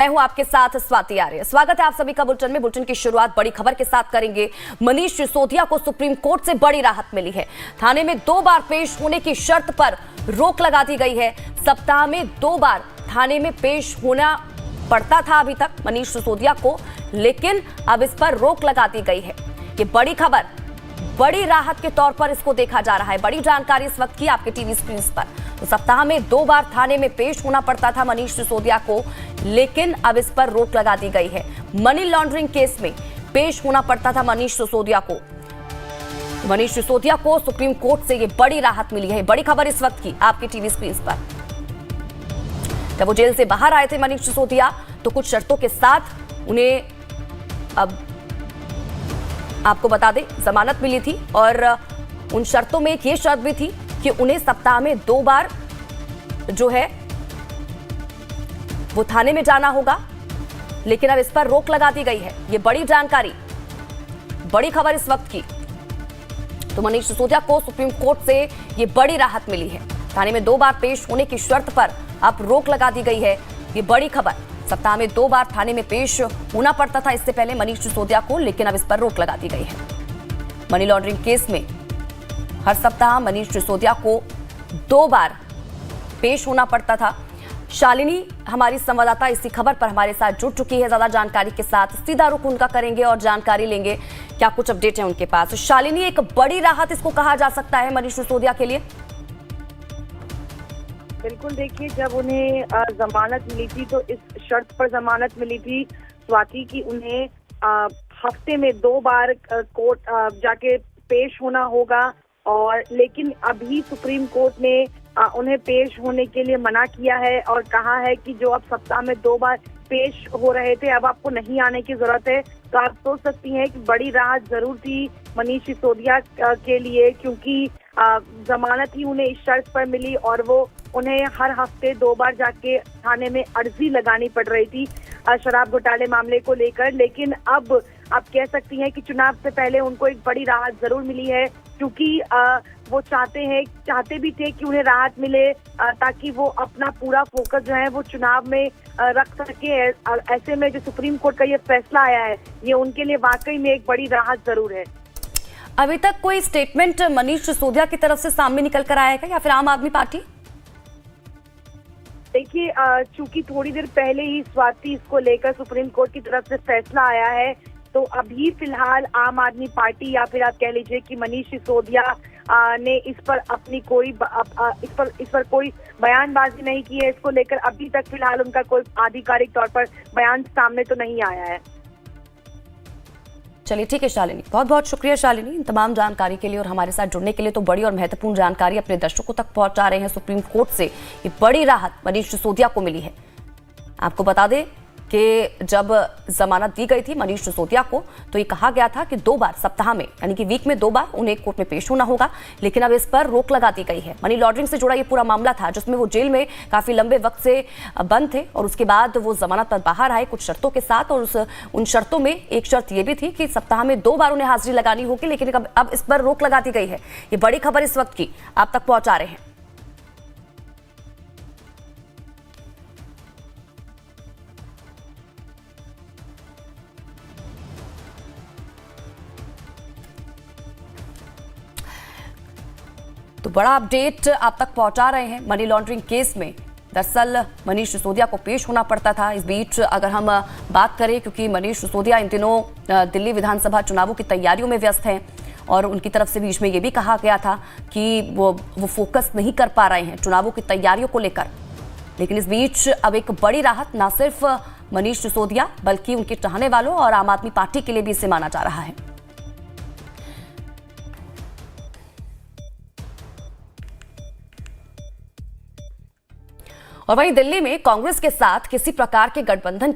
मैं हूं आपके साथ स्वाति आर्य। स्वागत है आप सभी का बुलेटिन में। बुलेटिन की शुरुआत बड़ी खबर के साथ करेंगे। मनीष सिसोदिया को सुप्रीम कोर्ट से बड़ी राहत मिली है। थाने में 2 बार पेश होने की शर्त पर रोक लगा दी गई है। सप्ताह में 2 बार थाने में पेश होना पड़ता था अभी तक मनीष सिसोदिया को, लेकिन अब इस पर रोक लगा दी गई है। ये बड़ी खबर, बड़ी राहत के तौर पर इसको देखा जा रहा है। बड़ी जानकारी इस वक्त की आपके टीवी स्क्रीन पर। तो सप्ताह में 2 बार थाने में पेश होना पड़ता था मनीष सिसोदिया को, लेकिन अब इस पर रोक लगा दी गई है। मनी लॉन्ड्रिंग केस में पेश होना पड़ता था मनीष सिसोदिया को। मनीष सिसोदिया को सुप्रीम कोर्ट से ये बड़ी राहत मिली है। बड़ी खबर इस वक्त की आपके टीवी स्क्रीन पर। जब वो जेल से बाहर आए थे मनीष सिसोदिया, तो कुछ शर्तों के साथ उन्हें, अब आपको बता दें, जमानत मिली थी और उन शर्तों में एक ये शर्त भी थी कि उन्हें सप्ताह में 2 बार जो है वो थाने में जाना होगा, लेकिन अब इस पर रोक लगा दी गई है। ये बड़ी जानकारी, बड़ी खबर इस वक्त की। तो मनीष सिसोदिया को सुप्रीम कोर्ट से ये बड़ी राहत मिली है। थाने में 2 बार पेश होने की शर्त पर अब रोक लगा दी गई है। ये बड़ी खबर, सप्ताह में 2 बार थाने में पेश होना पड़ता था इससे पहले मनीष सिसोदिया को, लेकिन अब इस पर रोक लगा दी गई है। मनी लॉन्ड्रिंग केस में हर सप्ताह मनीष सिसोदिया को 2 बार पेश होना पड़ता था। शालिनी हमारी संवाददाता इसी खबर पर हमारे साथ जुड़ चुकी है ज्यादा जानकारी के साथ। सीधा रुख उनका करेंगे और जानकारी लेंगे क्या कुछ अपडेट है उनके पास। शालिनी, एक बड़ी राहत इसको कहा जा सकता है मनीष सिसोदिया के लिए? बिल्कुल, देखिए, जब उन्हें जमानत मिली थी तो इस शर्त पर जमानत मिली थी स्वाति की उन्हें हफ्ते में 2 बार कोर्ट जाके पेश होना होगा। और लेकिन अभी सुप्रीम कोर्ट ने उन्हें पेश होने के लिए मना किया है और कहा है कि जो अब सप्ताह में 2 बार पेश हो रहे थे, अब आपको नहीं आने की जरूरत है। तो आप सोच सकती हैं कि बड़ी राहत जरूर थी मनीष सिसोदिया के लिए, क्योंकि जमानत ही उन्हें इस शर्त पर मिली और वो उन्हें हर हफ्ते 2 बार जाके थाने में अर्जी लगानी पड़ रही थी शराब घोटाले मामले को लेकर। लेकिन अब आप कह सकती हैं कि चुनाव से पहले उनको एक बड़ी राहत जरूर मिली है, क्योंकि वो चाहते भी थे कि उन्हें राहत मिले ताकि वो अपना पूरा फोकस जो है वो चुनाव में रख सके। ऐसे में जो सुप्रीम कोर्ट का ये फैसला आया है, ये उनके लिए वाकई में एक बड़ी राहत जरूर है। अभी तक कोई स्टेटमेंट मनीष सिसोदिया की तरफ से सामने निकल कर आया है या फिर आम आदमी पार्टी? देखिए, चूंकि थोड़ी देर पहले ही स्वाति इसको लेकर सुप्रीम कोर्ट की तरफ से फैसला आया है, तो अभी फिलहाल आम आदमी पार्टी या फिर आप कह लीजिए कि मनीष सिसोदिया ने इस पर अपनी इस पर कोई बयानबाजी नहीं की है। इसको लेकर अभी तक फिलहाल उनका कोई आधिकारिक तौर पर बयान सामने तो नहीं आया है। चलिए, ठीक है शालिनी, बहुत बहुत शुक्रिया शालिनी इन तमाम जानकारी के लिए और हमारे साथ जुड़ने के लिए। तो बड़ी और महत्वपूर्ण जानकारी अपने दर्शकों तक पहुंचा रहे हैं। सुप्रीम कोर्ट से ये बड़ी राहत मनीष सिसोदिया को मिली है। आपको बता दें कि जब जमानत दी गई थी मनीष सिसोदिया को, तो ये कहा गया था कि 2 बार सप्ताह में, यानी कि वीक में 2 बार उन्हें कोर्ट में पेश होना होगा, लेकिन अब इस पर रोक लगा दी गई है। मनी लॉन्ड्रिंग से जुड़ा ये पूरा मामला था जिसमें वो जेल में काफी लंबे वक्त से बंद थे और उसके बाद वो जमानत पर बाहर आए कुछ शर्तों के साथ। और उन शर्तों में एक शर्त ये भी थी कि सप्ताह में 2 बार उन्हें हाजिरी लगानी होगी, लेकिन अब इस पर रोक लगा दी गई है। ये बड़ी खबर इस वक्त की आप तक पहुंचा रहे हैं। तो बड़ा अपडेट आप तक पहुंचा रहे हैं मनी लॉन्ड्रिंग केस में। दरअसल मनीष सिसोदिया को पेश होना पड़ता था। इस बीच अगर हम बात करें, क्योंकि मनीष सिसोदिया इन दिनों दिल्ली विधानसभा चुनावों की तैयारियों में व्यस्त हैं और उनकी तरफ से बीच में ये भी कहा गया था कि वो फोकस नहीं कर पा रहे हैं चुनावों की तैयारियों को लेकर। लेकिन इस बीच अब एक बड़ी राहत ना सिर्फ मनीष सिसोदिया बल्कि उनके चाहने वालों और आम आदमी पार्टी के लिए भी इसे माना जा रहा है। और वहीं दिल्ली में कांग्रेस के साथ किसी प्रकार के गठबंधन